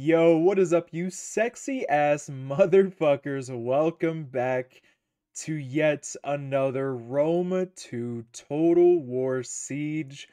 Yo, what is up, you sexy ass motherfuckers? Welcome back to yet another Rome to Total War Siege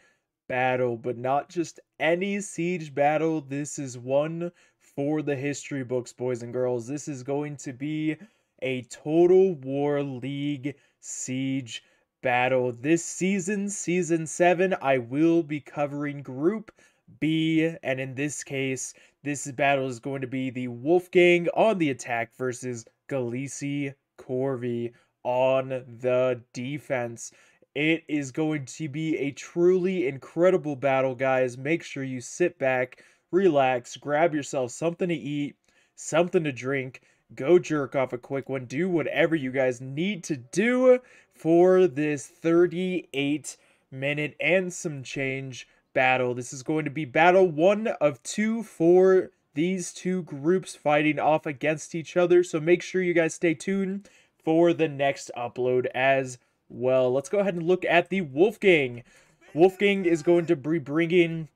battle, but not just any siege battle. This is one for the history books, boys and girls. This is going to be a Total War League siege battle. This season, Season 7, I will be covering Group B, and in this case, this battle is going to be the Wolfgang on the attack versus Gallici Corvi on the defense. It is going to be a truly incredible battle, guys. Make sure you sit back, relax, grab yourself something to eat, something to drink, go jerk off a quick one, do whatever you guys need to do for this 38-minute and some change battle. This is going to be battle 1 of 2 for these two groups fighting off against each other. So make sure you guys stay tuned for the next upload as well. Let's go ahead and look at the Wolfgang. Wolfgang is going to be bringing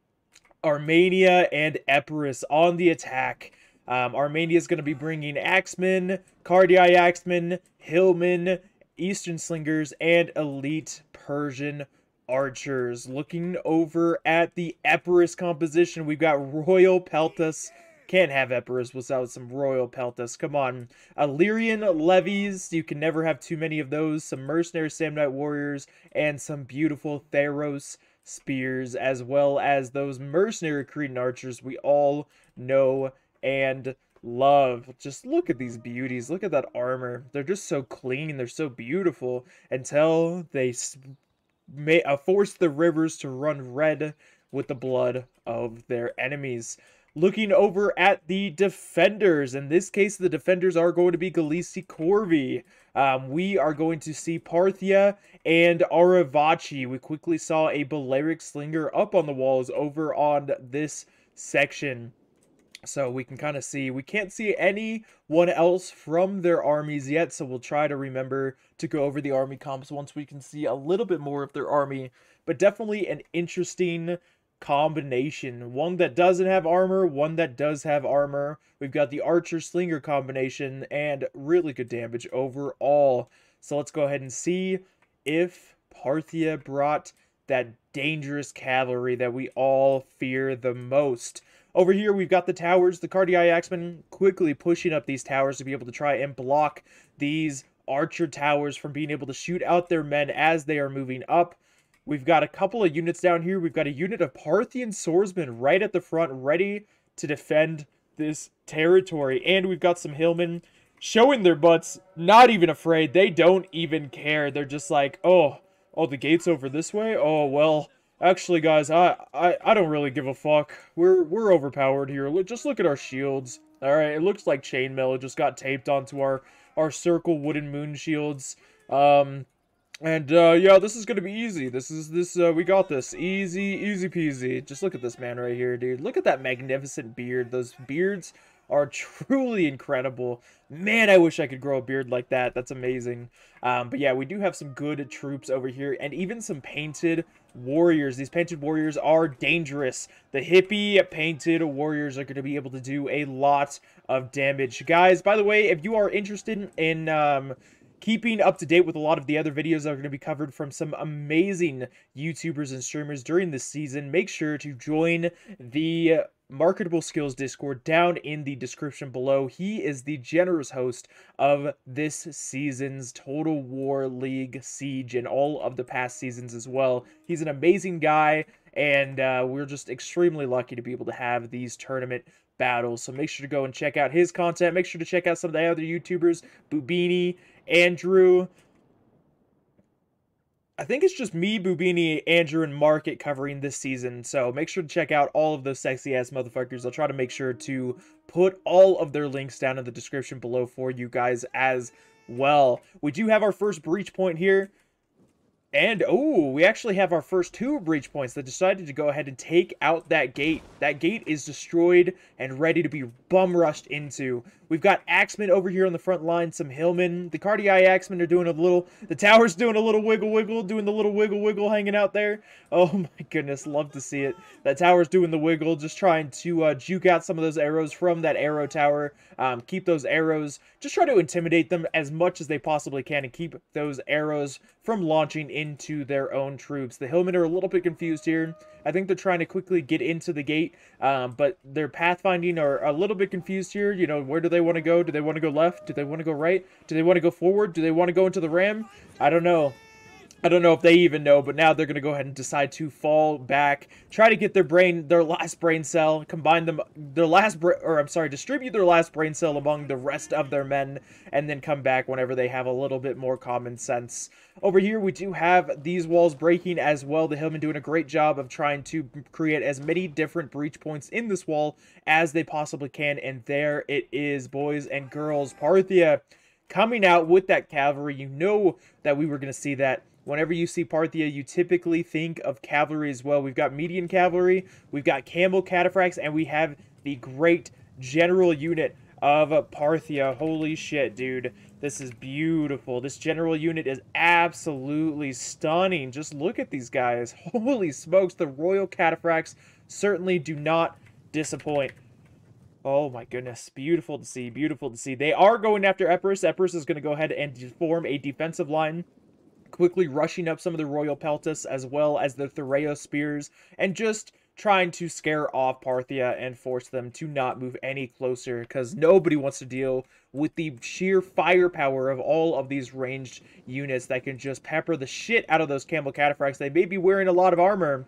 Armenia and Epirus on the attack. Armenia is going to be bringing Axemen, Cardii Axemen, Hillmen, Eastern Slingers, and Elite Persian Archers. Looking over at the Epirus composition, we've got Royal Peltas. Can't have Epirus without some Royal Peltas. Come on. Illyrian Levies. You can never have too many of those. Some Mercenary Samnite Warriors. And some beautiful Theros Spears. As well as those Mercenary Cretan Archers we all know and love. Just look at these beauties. Look at that armor. They're just so clean. They're so beautiful. Until they force the rivers to run red with the blood of their enemies. Looking over at the defenders, in this case, the defenders are going to be Gallici Corvi. We are going to see Parthia and Aravachi. We quickly saw a Balearic Slinger up on the walls over on this section. So we can kind of see, we can't see anyone else from their armies yet, so we'll try to remember to go over the army comps once we can see a little bit more of their army. But definitely an interesting combination. One that doesn't have armor, one that does have armor. We've got the Archer-Slinger combination, and really good damage overall. So let's go ahead and see if Parthia brought that dangerous cavalry that we all fear the most. Over here, we've got the towers. The Cardii Axemen quickly pushing up these towers to be able to try and block these archer towers from being able to shoot out their men as they are moving up. We've got a couple of units down here. We've got a unit of Parthian swordsmen right at the front, ready to defend this territory. And we've got some hillmen showing their butts, not even afraid. They don't even care. They're just like, oh, the gate's over this way? Oh, well, actually, guys, I don't really give a fuck. We're overpowered here. Just look at our shields. All right, it looks like chainmail just got taped onto our circle wooden moon shields. Yeah, this is gonna be easy. We got this. Easy peasy. Just look at this man right here, dude. Look at that magnificent beard. Those beards are truly incredible. Man, I wish I could grow a beard like that. That's amazing. But yeah, we do have some good troops over here, and even some painted warriors. These painted warriors are dangerous. The hippie painted warriors are going to be able to do a lot of damage. Guys, by the way, if you are interested in keeping up to date with a lot of the other videos that are going to be covered from some amazing YouTubers and streamers during this season, make sure to join the Marketable Skills Discord down in the description below. He is the generous host of this season's Total War League Siege and all of the past seasons as well. He's an amazing guy, and we're just extremely lucky to be able to have these tournament battles. So make sure to go and check out his content. Make sure to check out some of the other YouTubers, Bubini, Andrew. I think it's just me, Bubini, Andrew, and Market covering this season, so make sure to check out all of those sexy-ass motherfuckers. I'll try to make sure to put all of their links down in the description below for you guys as well. We do have our first breach point here. And, oh, we actually have our first 2 breach points that decided to go ahead and take out that gate. That gate is destroyed and ready to be bum rushed into. We've got Axemen over here on the front line, some Hillmen. The Cardi Axemen are doing a little, the tower's doing a little wiggle wiggle, doing the little wiggle wiggle hanging out there. Oh my goodness, love to see it. That tower's doing the wiggle, just trying to juke out some of those arrows from that arrow tower. Keep those arrows, just try to intimidate them as much as they possibly can and keep those arrows from launching into their own troops. The Hillmen are a little bit confused here. I think they're trying to quickly get into the gate, but their pathfinding are a little bit confused here. You know, where do they want to go? Do they want to go left? Do they want to go right? Do they want to go forward? Do they want to go into the ram? I don't know. I don't know if they even know, but now they're going to go ahead and decide to fall back, try to get their last brain cell, combine them, distribute their last brain cell among the rest of their men, and then come back whenever they have a little bit more common sense. Over here, we do have these walls breaking as well. The Hillmen doing a great job of trying to create as many different breach points in this wall as they possibly can, and there it is, boys and girls. Parthia coming out with that cavalry. You know that we were going to see that. Whenever you see Parthia, you typically think of cavalry as well. We've got median cavalry, we've got camel cataphracts, and we have the great general unit of Parthia. Holy shit, dude. This is beautiful. This general unit is absolutely stunning. Just look at these guys. Holy smokes, the royal cataphracts certainly do not disappoint. Oh my goodness, beautiful to see, beautiful to see. They are going after Epirus. Epirus is going to go ahead and form a defensive line, quickly rushing up some of the Royal Peltas as well as the Thureo Spears, and just trying to scare off Parthia and force them to not move any closer, because nobody wants to deal with the sheer firepower of all of these ranged units that can just pepper the shit out of those Camel Cataphracts. They may be wearing a lot of armor,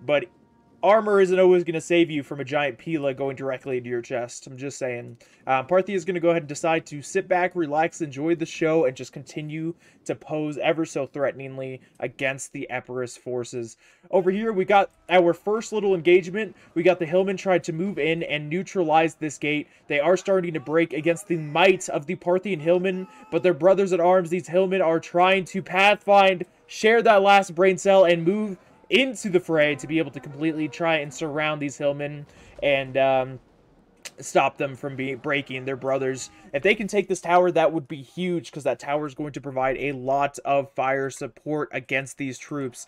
but armor isn't always going to save you from a giant Pila going directly into your chest. I'm just saying. Parthia is going to go ahead and decide to sit back, relax, enjoy the show, and just continue to pose ever so threateningly against the Epirus forces. Over here, we got our first little engagement. We got the Hillmen tried to move in and neutralize this gate. They are starting to break against the might of the Parthian Hillmen, but their brothers at arms, these Hillmen, are trying to pathfind, share that last brain cell, and move into the fray to be able to completely try and surround these Hillmen and stop them from breaking their brothers. If they can take this tower, that would be huge, because that tower is going to provide a lot of fire support against these troops.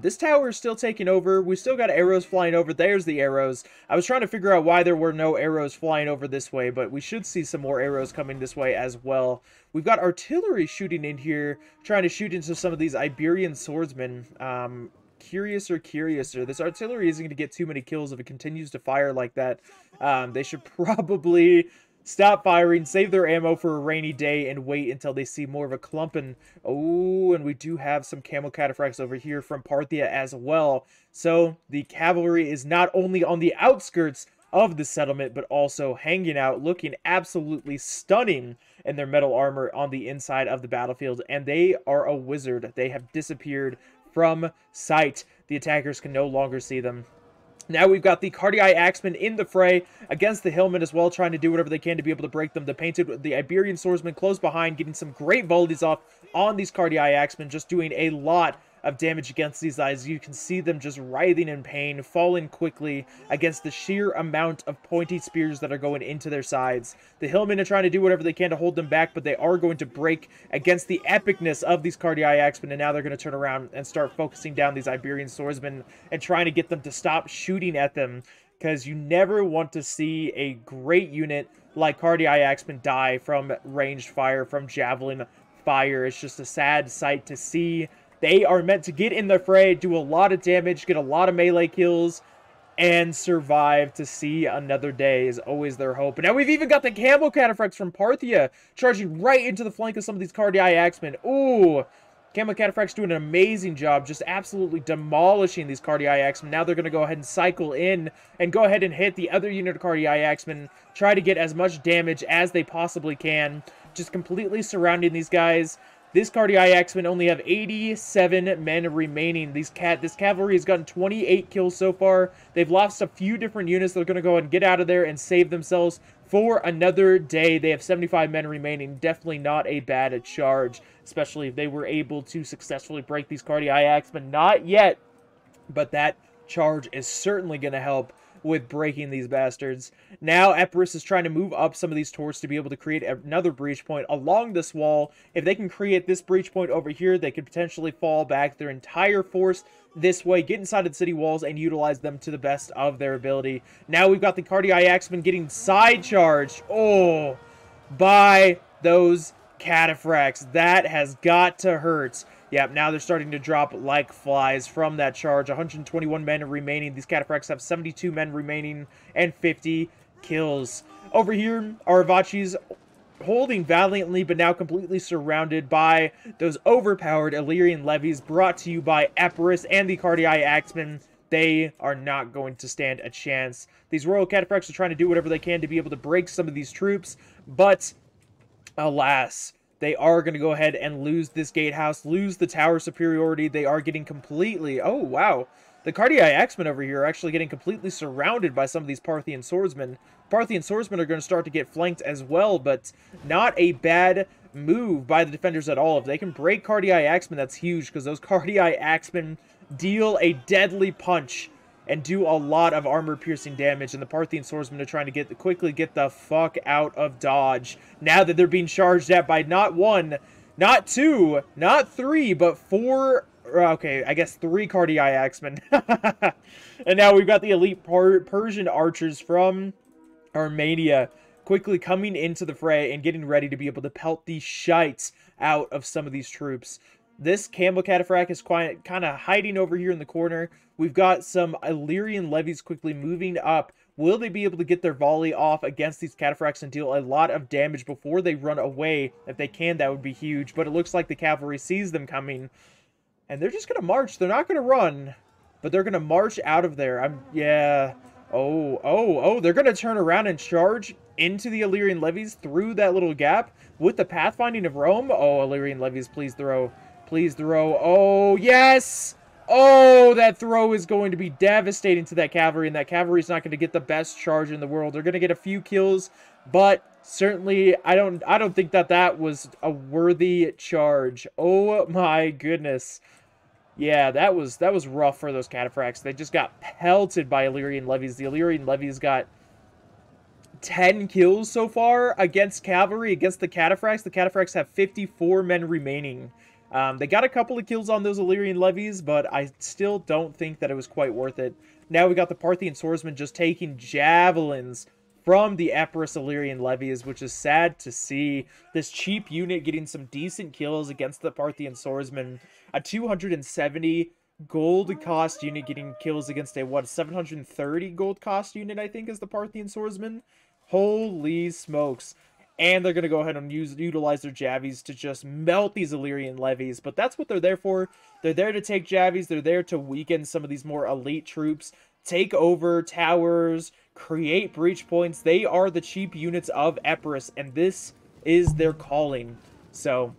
This tower is still taking over. We still got arrows flying over. There's the arrows. I was trying to figure out why there were no arrows flying over this way, but we should see some more arrows coming this way as well. We've got artillery shooting in here, trying to shoot into some of these Iberian swordsmen. Curiouser. This artillery isn't going to get too many kills if it continues to fire like that. They should probably stop firing, save their ammo for a rainy day, and wait until they see more of a clumping. Oh, and we do have some camel cataphracts over here from Parthia as well. So the cavalry is not only on the outskirts of the settlement, but also hanging out, looking absolutely stunning in their metal armor on the inside of the battlefield. And they are a wizard. They have disappeared from sight. The attackers can no longer see them. Now we've got the Cardii Axemen in the fray against the Hillmen as well, trying to do whatever they can to be able to break them. The Iberian swordsmen close behind, getting some great volleys off on these Cardii Axemen, just doing a lot of damage against these guys. You can see them just writhing in pain, falling quickly against the sheer amount of pointy spears that are going into their sides. The Hillmen are trying to do whatever they can to hold them back, but they are going to break against the epicness of these Cardii Axemen, and now they're going to turn around and start focusing down these Iberian swordsmen and trying to get them to stop shooting at them, because you never want to see a great unit like Cardii Axemen die from ranged fire, from javelin fire. It's just a sad sight to see. They are meant to get in the fray, do a lot of damage, get a lot of melee kills, and survive to see another day is always their hope. And now we've even got the Camel Cataphracts from Parthia charging right into the flank of some of these Cardii Axemen. Ooh, Camel Cataphracts doing an amazing job, just absolutely demolishing these Cardii Axemen. Now they're going to go ahead and cycle in and go ahead and hit the other unit of Cardii Axemen, try to get as much damage as they possibly can, just completely surrounding these guys. This Cardi Axemen only have 87 men remaining. This cavalry has gotten 28 kills so far. They've lost a few different units. They're going to go ahead and get out of there and save themselves for another day. They have 75 men remaining. Definitely not a bad charge, especially if they were able to successfully break these Cardi Axemen. Not yet, but that charge is certainly going to help with breaking these bastards. Now Epirus is trying to move up some of these turrets to be able to create another breach point along this wall. If they can create this breach point over here, they could potentially fall back their entire force this way, get inside of the city walls, and utilize them to the best of their ability. Now we've got the Cardi Axemen getting side charged. Oh, by those cataphracts. That has got to hurt. Yep, now they're starting to drop like flies from that charge. 121 men remaining. These cataphracts have 72 men remaining and 50 kills. Over here, our Avachis holding valiantly, but now completely surrounded by those overpowered Illyrian levies brought to you by Epirus and the Cardi Axemen. They are not going to stand a chance. These Royal Cataphracts are trying to do whatever they can to be able to break some of these troops, but alas, they are going to go ahead and lose this gatehouse, lose the tower superiority. They are getting completely... Oh, wow. The Cardi Axemen over here are actually getting completely surrounded by some of these Parthian swordsmen. Parthian swordsmen are going to start to get flanked as well, but not a bad move by the defenders at all. If they can break Cardi Axemen, that's huge, because those Cardi Axemen deal a deadly punch and do a lot of armor-piercing damage, and the Parthian swordsmen are trying to quickly get the fuck out of dodge. Now that they're being charged at by not one, not two, not three, but four... Okay, I guess 3 Cardi Axemen. And now we've got the elite Persian archers from Armenia quickly coming into the fray and getting ready to be able to pelt the shites out of some of these troops. This Campbell Cataphract is kind of hiding over here in the corner. We've got some Illyrian levies quickly moving up. Will they be able to get their volley off against these Cataphracts and deal a lot of damage before they run away? If they can, that would be huge. But it looks like the cavalry sees them coming, and they're just going to march. They're not going to run, but they're going to march out of there. Yeah. Oh, they're going to turn around and charge into the Illyrian levies through that little gap with the pathfinding of Rome. Oh, Illyrian levies, please throw. Please throw. Oh, yes! Oh, that throw is going to be devastating to that cavalry, and that cavalry is not going to get the best charge in the world. They're going to get a few kills, but certainly I don't think that was a worthy charge. Oh my goodness. Yeah, that was rough for those cataphracts. They just got pelted by Illyrian levies. The Illyrian levies got 10 kills so far against cavalry, against the cataphracts. The cataphracts have 54 men remaining. They got a couple of kills on those Illyrian levies, but I still don't think that it was quite worth it. Now we got the Parthian swordsmen just taking javelins from the Epirus Illyrian levies, which is sad to see. This cheap unit getting some decent kills against the Parthian swordsmen. A 270 gold cost unit getting kills against a, 730 gold cost unit, I think, is the Parthian swordsman. Holy smokes. And they're going to go ahead and utilize their javies to just melt these Illyrian levies. But that's what they're there for. They're there to take javies. They're there to weaken some of these more elite troops, take over towers, create breach points. They are the cheap units of Epirus, and this is their calling. So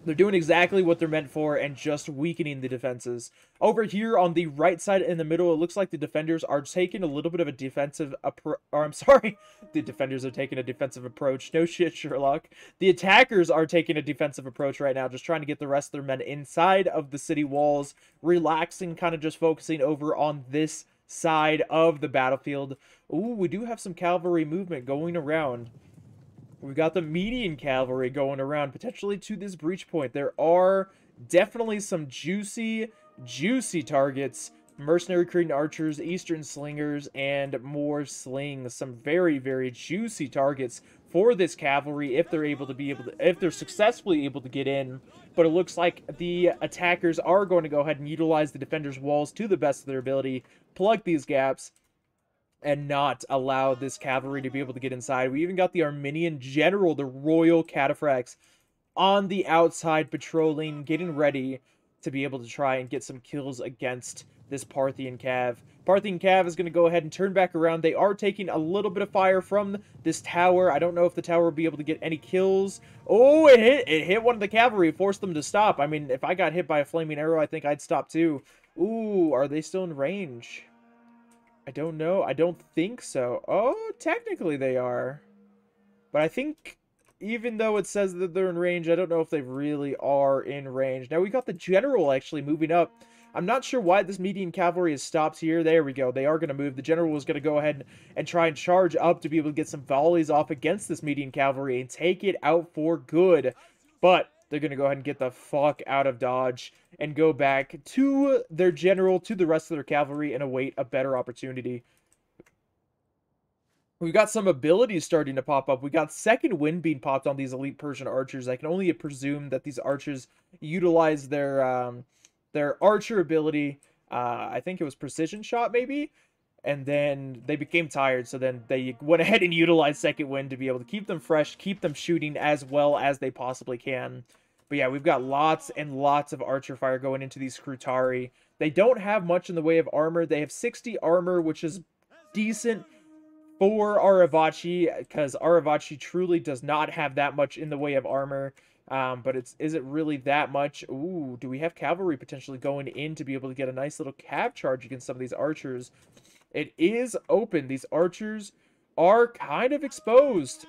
they're doing exactly what they're meant for and just weakening the defenses. Over here on the right side in the middle, it looks like the defenders are taking a little bit of a defensive approach. Or I'm sorry, the defenders are taking a defensive approach. No shit, Sherlock. The attackers are taking a defensive approach right now, just trying to get the rest of their men inside of the city walls, relaxing, kind of just focusing over on this side of the battlefield. Ooh, we do have some cavalry movement going around. We've got the median cavalry going around, potentially to this breach point. There are definitely some juicy targets. Mercenary Cretan archers, Eastern slingers, and more slings. Some very, very juicy targets for this cavalry if they're successfully able to get in. But it looks like the attackers are going to go ahead and utilize the defenders' walls to the best of their ability, plug these gaps, and not allow this cavalry to be able to get inside. We even got the Armenian general, the Royal Cataphracts, on the outside patrolling, getting ready to be able to try and get some kills against this Parthian Cav. Parthian Cav is going to go ahead and turn back around. They are taking a little bit of fire from this tower. I don't know if the tower will be able to get any kills. Oh, it hit one of the cavalry, forced them to stop. I mean, if I got hit by a flaming arrow, I think I'd stop too. Ooh, are they still in range? I don't know. I don't think so. Oh, technically they are. But I think even though it says that they're in range, I don't know if they really are in range. Now we got the general actually moving up. I'm not sure why this median cavalry has stopped here. There we go. They are going to move. The general was going to go ahead and try and charge up to be able to get some volleys off against this median cavalry and take it out for good. But they're going to go ahead and get the fuck out of Dodge and go back to their general, to the rest of their cavalry, and await a better opportunity. We've got some abilities starting to pop up. We got second wind being popped on these elite Persian archers. I can only presume that these archers utilize their archer ability. I think it was precision shot maybe, and then they became tired, so then they went ahead and utilized second wind to be able to keep them fresh, keep them shooting as well as they possibly can. But yeah, we've got lots and lots of archer fire going into these Scrutari. They don't have much in the way of armor. They have 60 armor, which is decent for Aravachi, because Aravachi truly does not have that much in the way of armor. But is it really that much? Ooh, do we have cavalry potentially going in to be able to get a nice little cav charge against some of these archers? It is open. These archers are kind of exposed.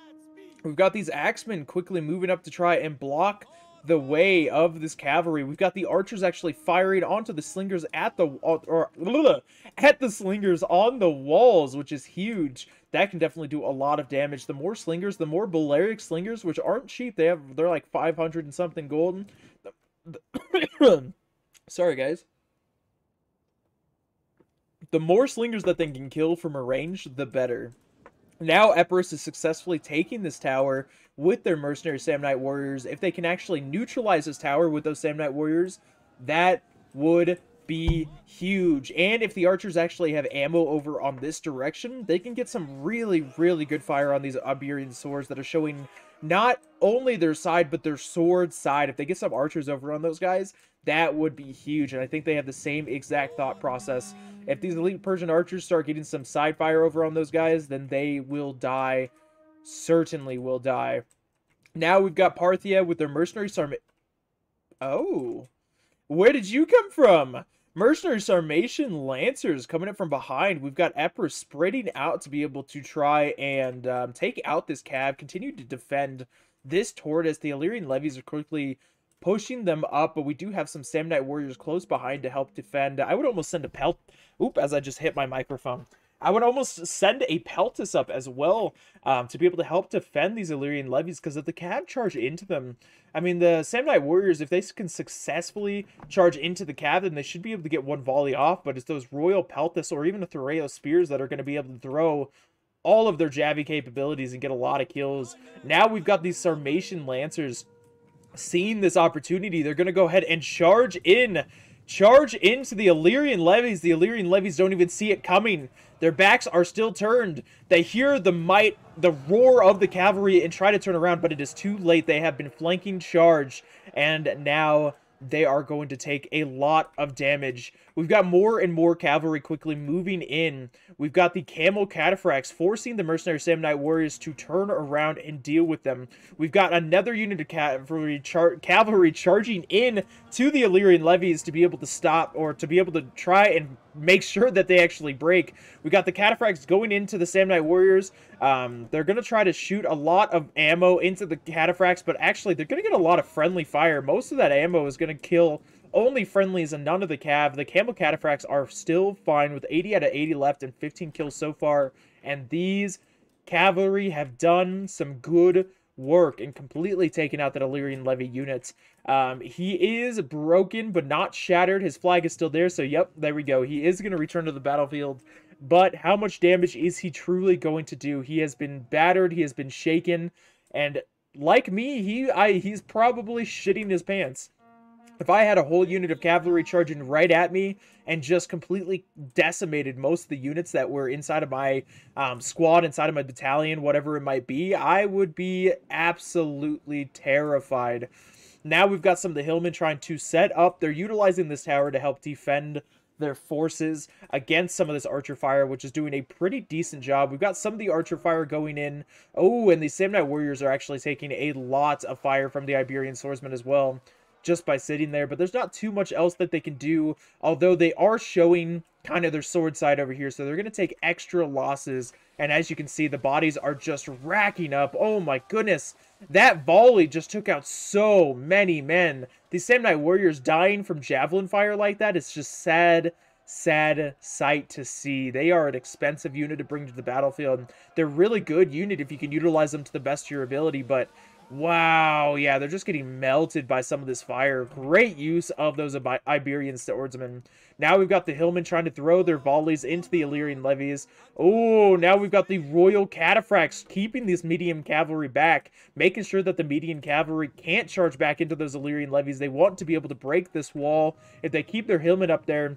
We've got these axemen quickly moving up to try and block the way of this cavalry. We've got the archers actually firing onto the slingers at the slingers on the walls, which is huge. That can definitely do a lot of damage. The more slingers, the more Balearic slingers, which aren't cheap. They're like 500 and something golden. Sorry, guys. The more slingers that they can kill from a range, the better. Now Epirus is successfully taking this tower with their mercenary Samnite warriors. If they can actually neutralize this tower with those Samnite warriors, that would be huge. And if the archers actually have ammo over on this direction, they can get some really, really good fire on these Iberian swords that are showing not only their side, but their sword side. If they get some archers over on those guys, that would be huge. And I think they have the same exact thought process. If these elite Persian archers start getting some side fire over on those guys, then they will die. Certainly will die. Now we've got Parthia with their mercenary Oh, where did you come from? Mercenary Sarmatian Lancers coming up from behind. We've got Epirus spreading out to be able to try and take out this cav, continue to defend this tortoise. The Illyrian levies are quickly pushing them up, but we do have some Samnite warriors close behind to help defend. I would almost send a pelt... Oop, as I just hit my microphone. I would almost send a Peltus up as well to be able to help defend these Illyrian levies, because if the cav charge into them, I mean, the Samnite warriors, if they can successfully charge into the cav, then they should be able to get one volley off, but it's those Royal Peltus or even the Thoreo Spears that are going to be able to throw all of their Javi capabilities and get a lot of kills. Now we've got these Sarmatian Lancers seeing this opportunity. They're going to go ahead and charge into the Illyrian levies. The Illyrian levies don't even see it coming. Their backs are still turned. They hear the roar of the cavalry and try to turn around, but it is too late. They have been flanking charged, and now they are going to take a lot of damage. We've got more and more cavalry quickly moving in. We've got the Camel Cataphracts forcing the mercenary Samnite warriors to turn around and deal with them. We've got another unit of cavalry charging in to the Illyrian levies to be able to stop, or to be able to try and make sure that they actually break. We got the Cataphracts going into the Samnite warriors. They're going to try to shoot a lot of ammo into the Cataphracts, but actually they're going to get a lot of friendly fire. Most of that ammo is going to kill only friendlies and none of the cav. The Camel Cataphracts are still fine with 80 out of 80 left and 15 kills so far. And these cavalry have done some good work and completely taken out that Illyrian levy unit. He is broken but not shattered. His flag is still there, so yep, there we go. He is going to return to the battlefield. But how much damage is he truly going to do? He has been battered, he has been shaken, and like me, he's probably shitting his pants. If I had a whole unit of cavalry charging right at me and just completely decimated most of the units that were inside of my squad, inside of my battalion, whatever it might be, I would be absolutely terrified. Now we've got some of the hillmen trying to set up. They're utilizing this tower to help defend their forces against some of this archer fire, which is doing a pretty decent job. We've got some of the archer fire going in. Oh, and the Samurai warriors are actually taking a lot of fire from the Iberian swordsmen as well, just by sitting there. But there's not too much else that they can do, although they are showing kind of their sword side over here, so they're going to take extra losses. And as you can see, the bodies are just racking up. Oh my goodness, that volley just took out so many men. These Samurai warriors dying from javelin fire like that is just sad sight to see. They are an expensive unit to bring to the battlefield. They're really good unit if you can utilize them to the best of your ability, but wow, yeah, they're just getting melted by some of this fire. Great use of those Iberian swordsmen. Now we've got the hillmen trying to throw their volleys into the Illyrian levies. Oh, now we've got the Royal Cataphracts keeping this medium cavalry back, making sure that the median cavalry can't charge back into those Illyrian levies. They want to be able to break this wall. If they keep their hillmen up there,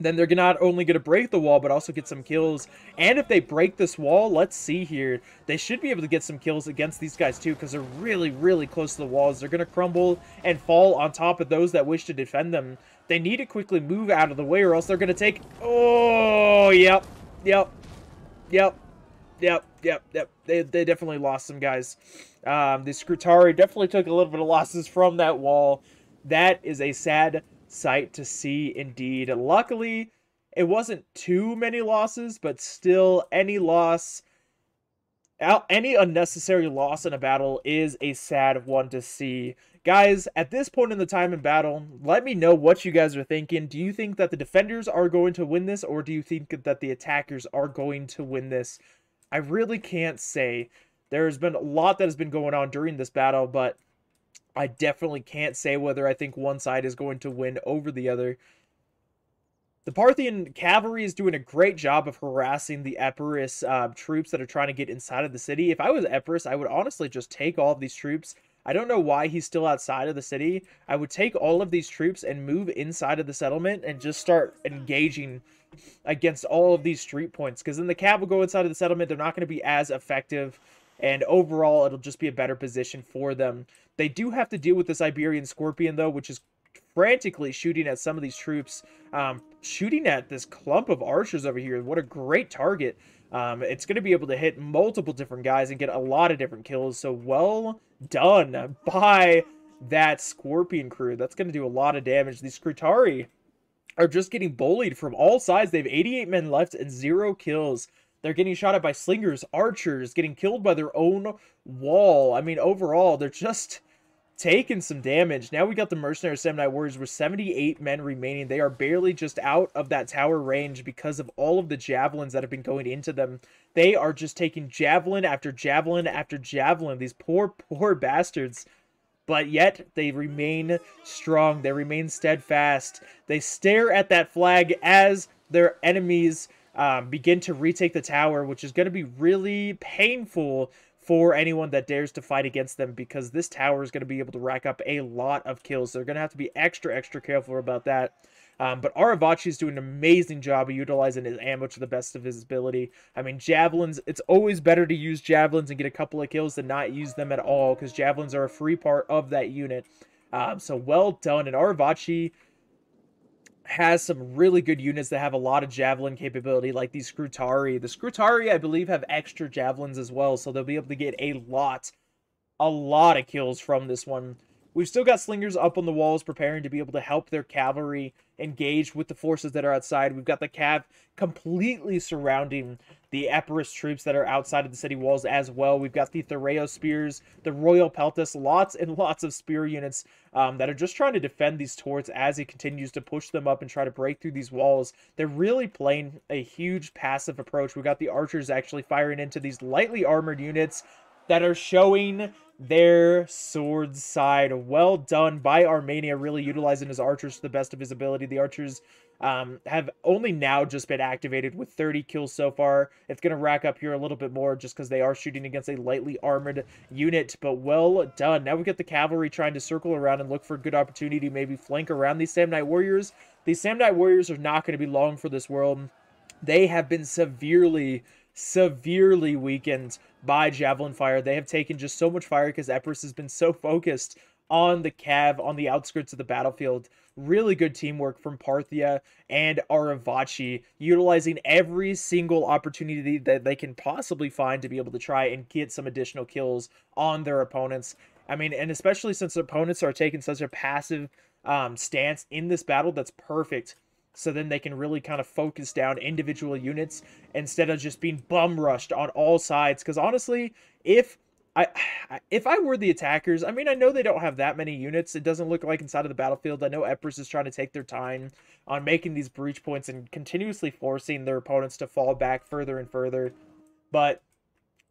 then they're not only going to break the wall, but also get some kills. And if they break this wall, let's see here, they should be able to get some kills against these guys too, because they're really, really close to the walls. They're going to crumble and fall on top of those that wish to defend them. They need to quickly move out of the way, or else they're going to take... Oh, yep. They definitely lost some guys. The Scrutari definitely took a little bit of losses from that wall. That is a sad sight to see indeed. Luckily, it wasn't too many losses, but still, any unnecessary loss in a battle is a sad one to see. Guys, at this point in the time in battle, let me know what you guys are thinking. Do you think that the defenders are going to win this, or do you think that the attackers are going to win this? I really can't say. There's been a lot that has been going on during this battle, but I definitely can't say whether I think one side is going to win over the other. The Parthian cavalry is doing a great job of harassing the Epirus troops that are trying to get inside of the city. If I was Epirus, I would honestly just take all of these troops. I don't know why he's still outside of the city. I would take all of these troops and move inside of the settlement and just start engaging against all of these street points. Because then the cav will go inside of the settlement. They're not going to be as effective. And overall, it'll just be a better position for them. They do have to deal with this Iberian Scorpion, though, which is frantically shooting at some of these troops. Shooting at this clump of archers over here. What a great target. It's going to be able to hit multiple different guys and get a lot of different kills. So well done by that Scorpion crew. That's going to do a lot of damage. These Scrutari are just getting bullied from all sides. They have 88 men left and 0 kills. They're getting shot at by slingers, archers, getting killed by their own wall. I mean, overall, they're just taking some damage. Now we got the mercenary Samurai warriors with 78 men remaining. They are barely just out of that tower range because of all of the javelins that have been going into them. They are just taking javelin after javelin after javelin. These poor bastards. But yet, they remain strong. They remain steadfast. They stare at that flag as their enemies begin to retake the tower, which is going to be really painful for anyone that dares to fight against them, because this tower is going to be able to rack up a lot of kills. So they're going to have to be extra careful about that. But Aravachi is doing an amazing job of utilizing his ammo to the best of his ability. I mean, javelins, it's always better to use javelins and get a couple of kills than not use them at all, because javelins are a free part of that unit. So well done. And Aravachi has some really good units that have a lot of javelin capability, like these Scrutari. The Scrutari, I believe, have extra javelins as well, so they'll be able to get a lot of kills from this one. We've still got slingers up on the walls preparing to be able to help their cavalry engage with the forces that are outside. We've got the cav completely surrounding the Epirus troops that are outside of the city walls as well. We've got the Thereo spears, the Royal Peltas, lots and lots of spear units that are just trying to defend these turrets as he continues to push them up and try to break through these walls. They're really playing a huge passive approach. We've got the archers actually firing into these lightly armored units that are showing their sword side. Well done by Armenia, really utilizing his archers to the best of his ability. The archers have only now just been activated with 30 kills so far. It's going to rack up here a little bit more just because they are shooting against a lightly armored unit, but well done. Now we get the cavalry trying to circle around and look for a good opportunity, maybe flank around these Samurai warriors. These Samurai warriors are not going to be long for this world. They have been severely weakened by javelin fire. They have taken just so much fire because Epirus has been so focused on the Cav on the outskirts of the battlefield. Really good teamwork from Parthia and Aravachi, utilizing every single opportunity that they can possibly find to be able to try and get some additional kills on their opponents. I mean, and especially since opponents are taking such a passive stance in this battle, that's perfect. So then they can really kind of focus down individual units instead of just being bum rushed on all sides. Because honestly, I if I were the attackers, I mean, I know they don't have that many units. It doesn't look like inside of the battlefield. I know Empress is trying to take their time on making these breach points and continuously forcing their opponents to fall back further and further. But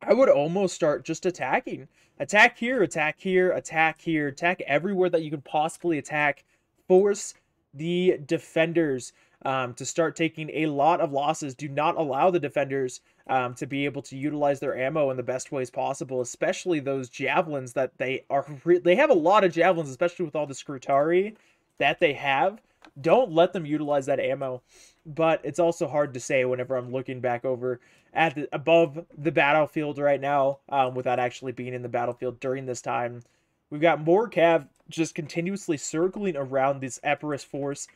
I would almost start just attacking. Attack here, attack here, attack here, attack everywhere that you can possibly attack. Force the defenders to start taking a lot of losses. Do not allow the defenders to be able to utilize their ammo in the best ways possible, especially those javelins that they have a lot of javelins, especially with all the Scrutari that they have. Don't let them utilize that ammo. But it's also hard to say whenever I'm looking back over at above the battlefield right now without actually being in the battlefield during this time. We've got more Cav just continuously circling around this Epirus force.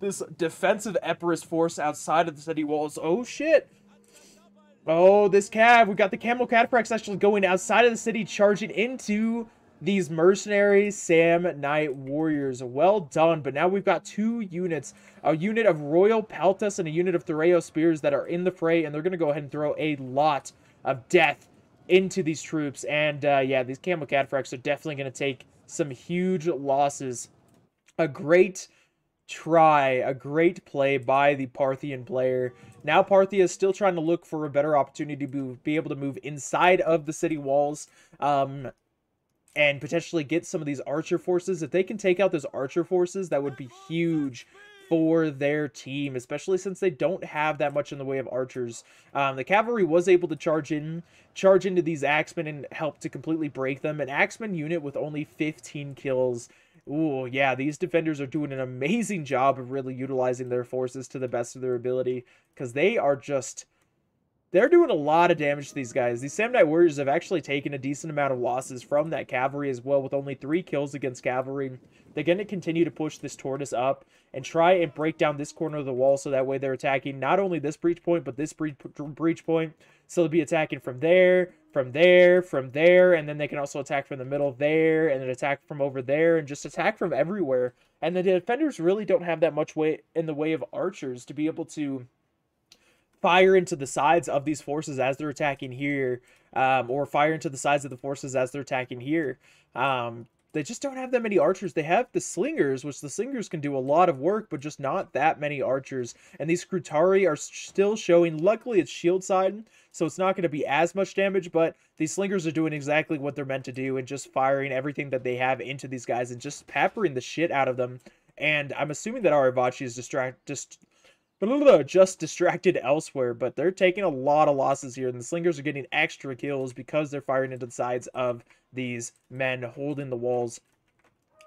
This defensive Epirus force outside of the city walls. Oh, shit. Oh, this Cav. We got the Camel Cataphracts actually going outside of the city, charging into these mercenary Sam Knight warriors. Well done. But now we've got two units. A unit of Royal Peltas and a unit of Thoreo Spears that are in the fray. And they're going to go ahead and throw a lot of death into these troops. And yeah, these Camel Cataphracts are definitely going to take some huge losses. A great try, a great play by the Parthian player. Now Parthia is still trying to look for a better opportunity to be able to move inside of the city walls and potentially get some of these archer forces. If they can take out those archer forces, that would be huge for their team, especially since they don't have that much in the way of archers. The cavalry was able to charge into these axemen and help to completely break them. An axeman unit with only 15 kills. Ooh, yeah, these defenders are doing an amazing job of really utilizing their forces to the best of their ability, because they're doing a lot of damage to these guys. These Samnite warriors have actually taken a decent amount of losses from that cavalry as well, with only 3 kills against cavalry. They're going to continue to push this tortoise up and try and break down this corner of the wall, so that way they're attacking not only this breach point, but this breach point. So they'll be attacking from there, from there, from there, and then they can also attack from the middle there, and then attack from over there, and just attack from everywhere. And the defenders really don't have that much weight in the way of archers to be able to fire into the sides of these forces as they're attacking here, or fire into the sides of the forces as they're attacking here. They just don't have that many archers. They have the slingers, which the slingers can do a lot of work, but just not that many archers. And these Scrutari are still showing, luckily it's shield side, so it's not going to be as much damage, but these slingers are doing exactly what they're meant to do and just firing everything that they have into these guys and just peppering the shit out of them. And I'm assuming that Aravachi is just distracted elsewhere, but they're taking a lot of losses here, and the slingers are getting extra kills because they're firing into the sides of these men holding the walls.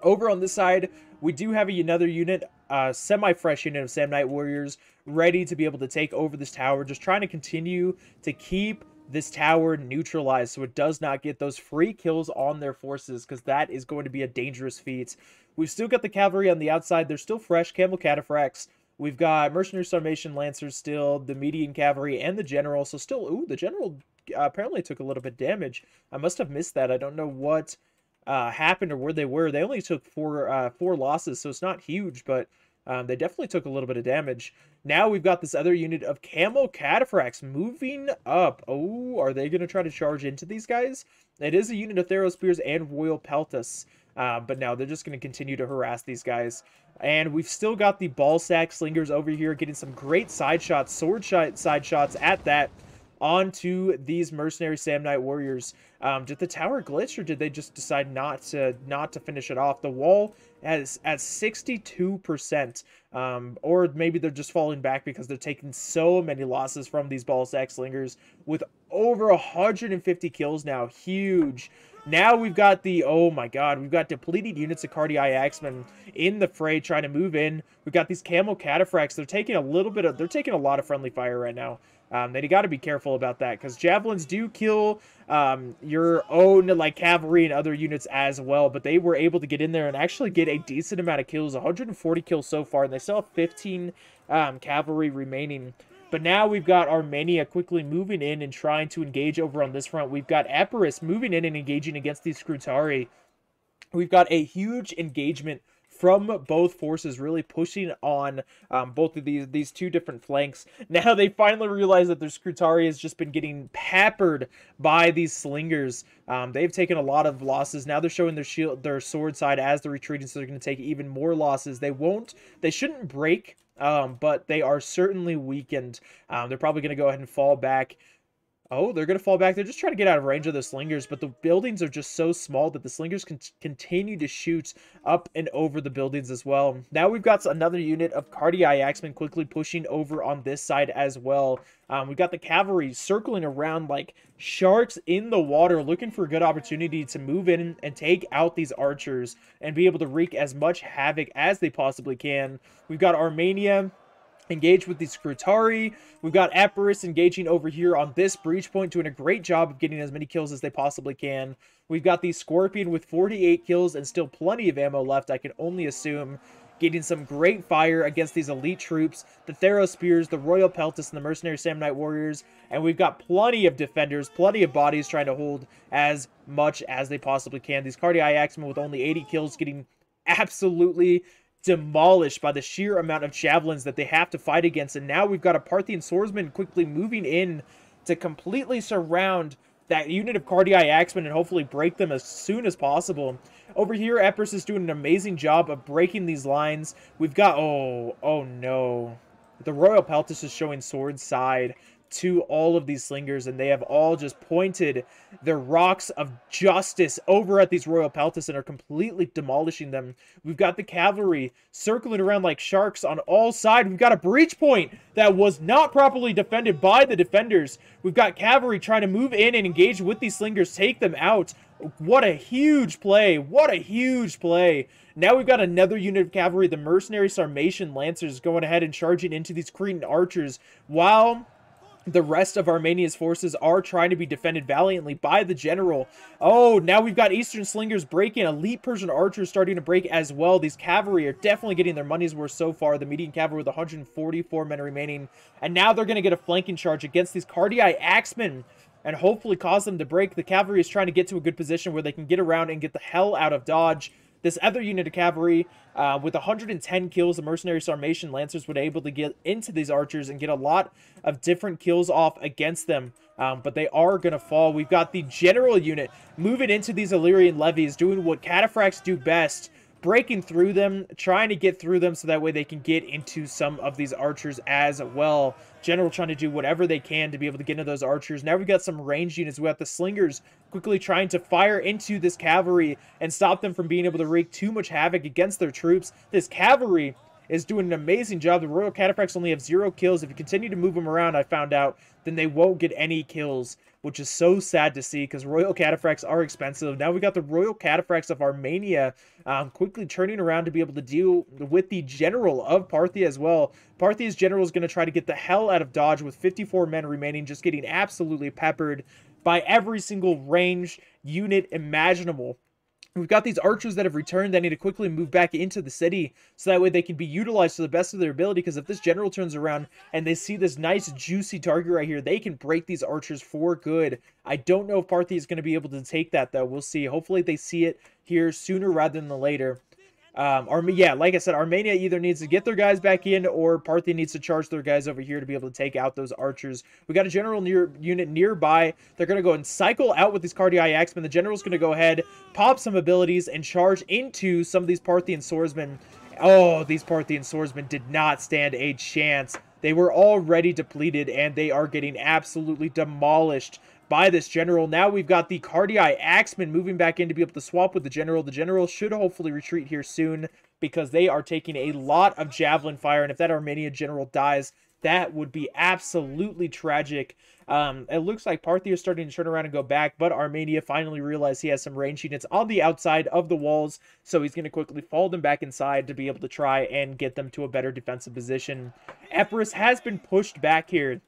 Over on this side, we do have another unit, semi-fresh unit of Samnite warriors, ready to be able to take over this tower, just trying to continue to keep this tower neutralized so it does not get those free kills on their forces, because that is going to be a dangerous feat. We've still got the cavalry on the outside. They're still fresh, Camel Cataphracts. We've got Mercenary Starvation Lancers still, the Median Cavalry, and the General. So still, ooh, the General apparently took a little bit of damage. I must have missed that. I don't know what happened or where they were. They only took four losses, so it's not huge, but they definitely took a little bit of damage. Now we've got this other unit of Camel Cataphracts moving up. Oh, are they going to try to charge into these guys? It is a unit of Thoreo Spears and Royal Peltas. But no, they're just going to continue to harass these guys. And we've still got the ball sack slingers over here getting some great side shots, side shots at that, onto these mercenary Samnite warriors. Did the tower glitch, or did they just decide not to finish it off? The wall has at 62%, or maybe they're just falling back because they're taking so many losses from these ball sack slingers with over 150 kills now. Huge. Now we've got the, oh my god, we've got depleted units of Cardi Axemen in the fray trying to move in. We've got these Camel Cataphracts. They're taking they're taking a lot of friendly fire right now. They got to be careful about that because javelins do kill your own like cavalry and other units as well. But they were able to get in there and actually get a decent amount of kills, 140 kills so far, and they still have 15 cavalry remaining. But now we've got Armenia quickly moving in and trying to engage over on this front. We've got Epirus moving in and engaging against these Scrutari. We've got a huge engagement from both forces, really pushing on both of these two different flanks. Now they finally realize that their Scrutari has just been getting peppered by these slingers. They've taken a lot of losses. Now they're showing their sword side as they're retreating, so they're going to take even more losses. They shouldn't break, but they are certainly weakened. They're probably going to go ahead and fall back. Oh, they're going to fall back. They're just trying to get out of range of the slingers, but the buildings are just so small that the slingers can continue to shoot up and over the buildings as well. Now we've got another unit of Cardi Axemen quickly pushing over on this side as well. We've got the cavalry circling around like sharks in the water, looking for a good opportunity to move in and take out these archers and be able to wreak as much havoc as they possibly can. We've got Armenia engage with the Scrutari. We've got Epirus engaging over here on this breach point, doing a great job of getting as many kills as they possibly can. We've got the Scorpion with 48 kills and still plenty of ammo left, I can only assume, getting some great fire against these elite troops, the Theros Spears, the Royal Peltis, and the Mercenary Samnite Warriors. And we've got plenty of defenders, plenty of bodies trying to hold as much as they possibly can. These Cardi Axemen with only 80 kills getting absolutely demolished by the sheer amount of javelins that they have to fight against. And now we've got a Parthian swordsman quickly moving in to completely surround that unit of Cardi Axemen and hopefully break them as soon as possible. Over here, Epirus is doing an amazing job of breaking these lines. We've got, oh no. The Royal Peltis is showing sword side to all of these slingers, and they have all just pointed their rocks of justice over at these Royal Peltis and are completely demolishing them. We've got the cavalry circling around like sharks on all sides. We've got a breach point that was not properly defended by the defenders. We've got cavalry trying to move in and engage with these slingers, take them out. What a huge play. What a huge play. Now we've got another unit of cavalry, the Mercenary Sarmatian Lancers, going ahead and charging into these Cretan archers, while the rest of Armenia's forces are trying to be defended valiantly by the general. Oh, now we've got Eastern Slingers breaking. Elite Persian archers starting to break as well. These cavalry are definitely getting their money's worth so far. The median cavalry with 144 men remaining. And now they're going to get a flanking charge against these Cardi Axemen and hopefully cause them to break. The cavalry is trying to get to a good position where they can get around and get the hell out of dodge. This other unit of cavalry, with 110 kills, the Mercenary Sarmatian Lancers were able to get into these archers and get a lot of different kills off against them. But they are going to fall. We've got the general unit moving into these Illyrian levies, doing what cataphracts do best, breaking through them, trying to get through them so that way they can get into some of these archers as well. General trying to do whatever they can to be able to get into those archers. Now we've got some ranged units. We got the slingers quickly trying to fire into this cavalry and stop them from being able to wreak too much havoc against their troops. This cavalry is doing an amazing job. The Royal Cataphracts only have 0 kills. If you continue to move them around, I found out, then they won't get any kills, which is so sad to see because Royal Cataphracts are expensive. Now we got the Royal Cataphracts of Armenia quickly turning around to be able to deal with the general of Parthia as well. Parthia's general is going to try to get the hell out of dodge with 54 men remaining, just getting absolutely peppered by every single ranged unit imaginable. We've got these archers that have returned that need to quickly move back into the city so that way they can be utilized to the best of their ability, because if this general turns around and they see this nice juicy target right here, they can break these archers for good. I don't know if Parthia is going to be able to take that though. We'll see. Hopefully they see it here sooner rather than later. Yeah, like I said, Armenia either needs to get their guys back in or Parthia needs to charge their guys over here to be able to take out those archers. We got a general unit nearby. They're going to go and cycle out with these Cardi Axemen. The general's going to go ahead, pop some abilities, and charge into some of these Parthian swordsmen. Oh, these Parthian swordsmen did not stand a chance. They were already depleted, and they are getting absolutely demolished by this general. Now we've got the Cardi Axemen moving back in to be able to swap with the general. The general should hopefully retreat here soon because they are taking a lot of javelin fire, and if that Armenian general dies, That would be absolutely tragic. It looks like Parthia is starting to turn around and go back, but Armenia finally realized he has some range units on the outside of the walls, so he's going to quickly fall them back inside to be able to try and get them to a better defensive position. Epirus has been pushed back here.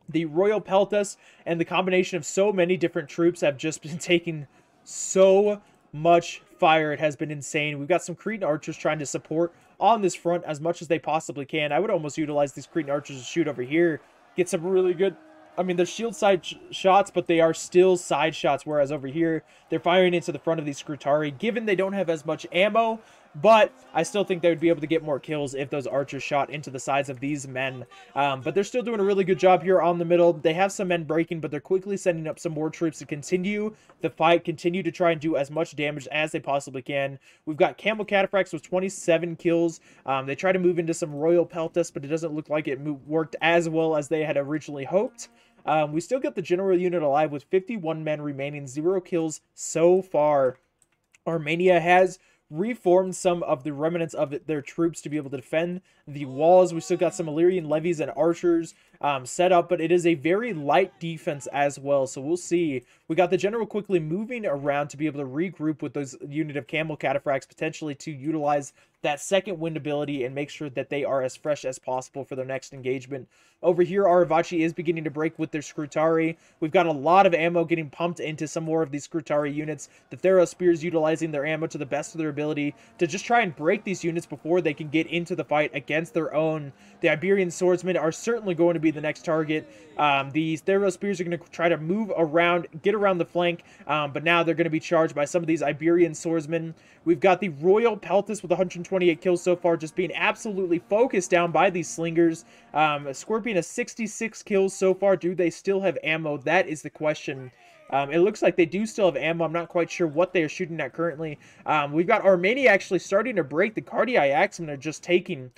The Royal Peltas and the combination of so many different troops have just been taking so much fire. It has been insane. We've got some Cretan archers trying to support on this front as much as they possibly can. I would almost utilize these Cretan archers to shoot over here, get some really good... I mean, they're shield side shots, but they are still side shots, whereas over here, they're firing into the front of these Scrutari, given they don't have as much ammo, but I still think they would be able to get more kills if those archers shot into the sides of these men. But they're still doing a really good job here on the middle. They have some men breaking, but they're quickly sending up some more troops to continue the fight, continue to try and do as much damage as they possibly can. We've got Camel Cataphracts with 27 kills. They try to move into some Royal Peltas, but it doesn't look like it worked as well as they had originally hoped. We still get the general unit alive with 51 men remaining, 0 kills so far. Armenia has reformed some of the remnants of their troops to be able to defend the walls. We still got some Illyrian levies and archers set up, but it is a very light defense as well, so we'll see. We got the general quickly moving around to be able to regroup with those unit of Camel Cataphracts, potentially to utilize that second wind ability and make sure that they are as fresh as possible for their next engagement. Over here, Aravachi is beginning to break with their Scrutari. We've got a lot of ammo getting pumped into some more of these Scrutari units. The Theros Spears utilizing their ammo to the best of their ability to just try and break these units before they can get into the fight against their own. The Iberian Swordsmen are certainly going to be the next target. These Theros Spears are going to try to move around, get around the flank, but now they're going to be charged by some of these Iberian Swordsmen. We've got the Royal Peltas with 128 kills so far, just being absolutely focused down by these slingers. Scorpion has 66 kills so far. Do they still have ammo? That is the question. It looks like they do still have ammo. I'm not quite sure what they are shooting at currently. We've got Armenia actually starting to break. The Cardii Axemen are just taking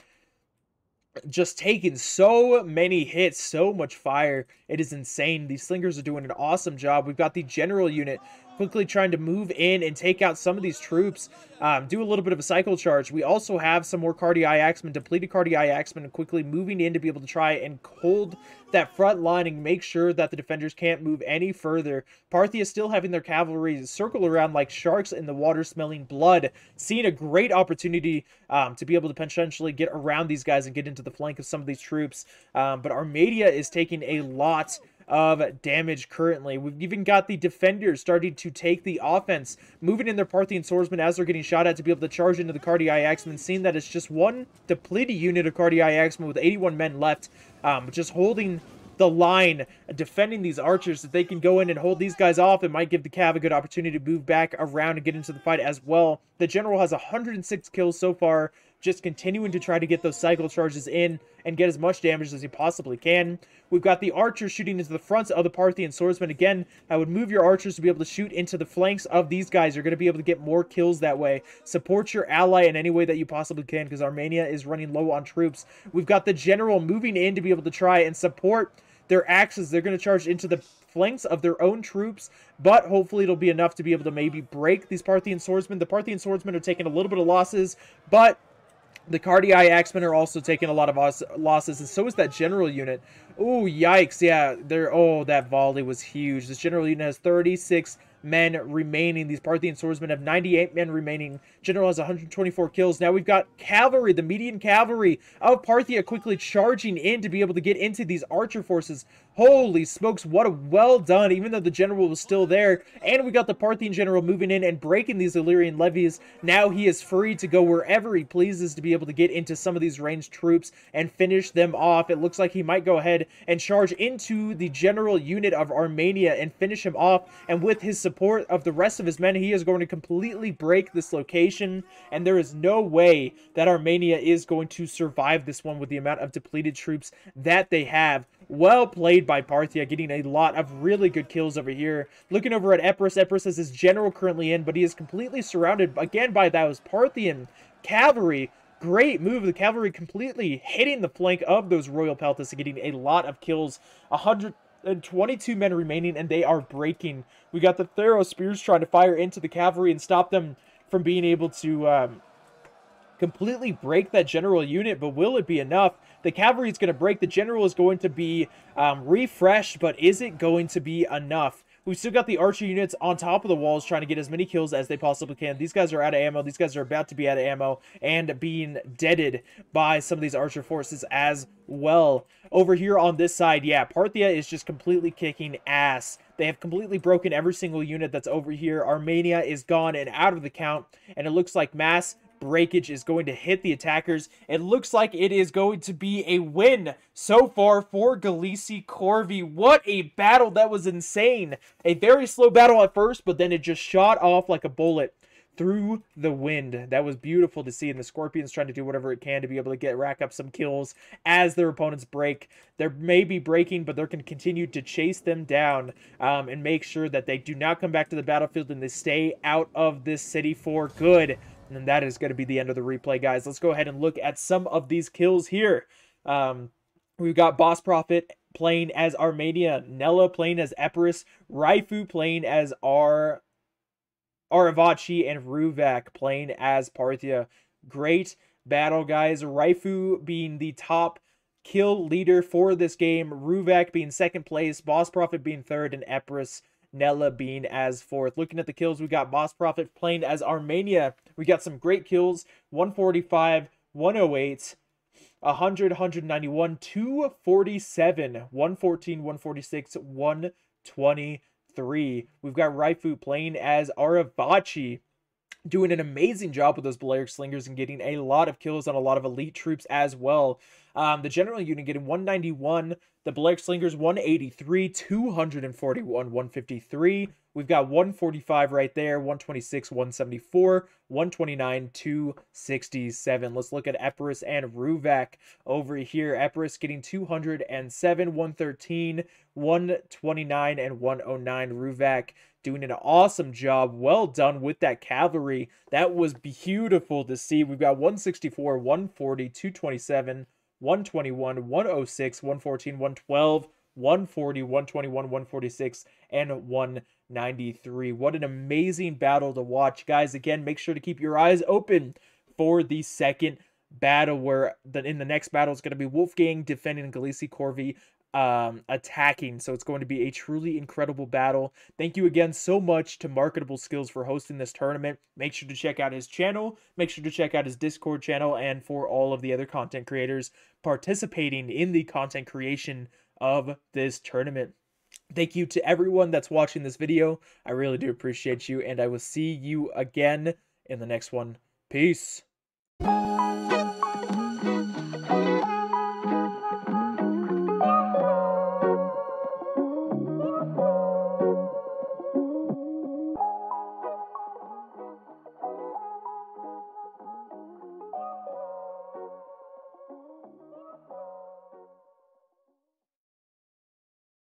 so many hits, so much fire. It is insane. These slingers are doing an awesome job. We've got the general unit quickly trying to move in and take out some of these troops, do a little bit of a cycle charge. We also have some more Cardii Axemen, depleted Cardii Axemen, quickly moving in to be able to try and hold that front line and make sure that the defenders can't move any further. Parthia is still having their cavalry circle around like sharks in the water, smelling blood, seeing a great opportunity to be able to potentially get around these guys and get into the flank of some of these troops. But Armenia is taking a lot of damage currently. We've even got the defenders starting to take the offense, moving in their Parthian swordsmen as they're getting shot at to be able to charge into the Cardii Axemen, seeing that it's just one depleted unit of Cardii Axemen with 81 men left, just holding the line, defending these archers. If they can go in and hold these guys off, it might give the Cav a good opportunity to move back around and get into the fight as well. The general has 106 kills so far, just continuing to try to get those cycle charges in and get as much damage as he possibly can. We've got the archers shooting into the fronts of the Parthian swordsmen. Again, I would move your archers to be able to shoot into the flanks of these guys. You're going to be able to get more kills that way. Support your ally in any way that you possibly can, because Armenia is running low on troops. We've got the general moving in to be able to try and support their axes. They're going to charge into the flanks of their own troops, but hopefully it'll be enough to be able to maybe break these Parthian swordsmen. The Parthian swordsmen are taking a little bit of losses, but the Cardii Axemen are also taking a lot of losses, and so is that general unit. Oh, yikes. Yeah, that volley was huge. This general unit has 36 men remaining. These Parthian swordsmen have 98 men remaining. General has 124 kills. Now we've got cavalry, the median cavalry of Parthia quickly charging in to be able to get into these archer forces. Holy smokes, what a well done, even though the general was still there. And we got the Parthian general moving in and breaking these Illyrian levies. Now he is free to go wherever he pleases to be able to get into some of these ranged troops and finish them off. It looks like he might go ahead and charge into the general unit of Armenia and finish him off. And with his support of the rest of his men, he is going to completely break this location. And there is no way that Armenia is going to survive this one with the amount of depleted troops that they have. Well played by Parthia, getting a lot of really good kills over here. Looking over at Epirus. Epirus has his general currently in, but he is completely surrounded again by those Parthian cavalry. Great move. The cavalry completely hitting the flank of those Royal Peltas and getting a lot of kills. 122 men remaining, and they are breaking. We got the Theros Spears trying to fire into the cavalry and stop them from being able to completely break that general unit, but will it be enough? The cavalry is going to break. The general is going to be refreshed, but is it going to be enough? We've still got the archer units on top of the walls trying to get as many kills as they possibly can. These guys are out of ammo. These guys are about to be out of ammo and being deaded by some of these archer forces as well. Over here on this side, yeah, Parthia is just completely kicking ass. They have completely broken every single unit that's over here. Armenia is gone and out of the count, and it looks like mass breakage is going to hit the attackers. It looks like it is going to be a win so far for Gallici Corvi. What a battle. That was insane. A very slow battle at first, but then it just shot off like a bullet through the wind. That was beautiful to see, and the Scorpions trying to do whatever it can to be able to rack up some kills as their opponents break. They may be breaking, but they're going to continue to chase them down and make sure that they do not come back to the battlefield and they stay out of this city for good. And that is going to be the end of the replay, guys. Let's go ahead and look at some of these kills here. We've got Boss Prophet playing as Armenia, Nella playing as Epirus, Rifou playing as Aravachi, and Ruvaak playing as Parthia. Great battle, guys. Rifou being the top kill leader for this game, Ruvaak being second place, Boss Prophet being third, and Epirus Nella being as fourth. Looking at the kills, we got Boss Prophet playing as Armenia. We got some great kills: 145, 108, 100, 191, 247, 114, 146, 123. We've got Rifou playing as Aravachi, doing an amazing job with those Balearic Slingers and getting a lot of kills on a lot of elite troops as well. The general unit getting 191, the Balearic Slingers 183, 241, 153. We've got 145 right there, 126, 174, 129, 267. Let's look at Epirus and Ruvaak over here. Epirus getting 207, 113, 129, and 109. Ruvaak doing an awesome job. Well done with that cavalry. That was beautiful to see. We've got 164, 140, 227, 121, 106, 114, 112, 140, 121, 146, and 193. What an amazing battle to watch, guys. Again, make sure to keep your eyes open for the second battle, where in the next battle is going to be Wolfgang defending Gallici Corvi attacking. So it's going to be a truly incredible battle. Thank you again so much to Marketable Skills for hosting this tournament. Make sure to check out his channel, make sure to check out his Discord channel, and for all of the other content creators participating in the content creation of this tournament. Thank you to everyone that's watching this video. I really do appreciate you, and I will see you again in the next one. Peace.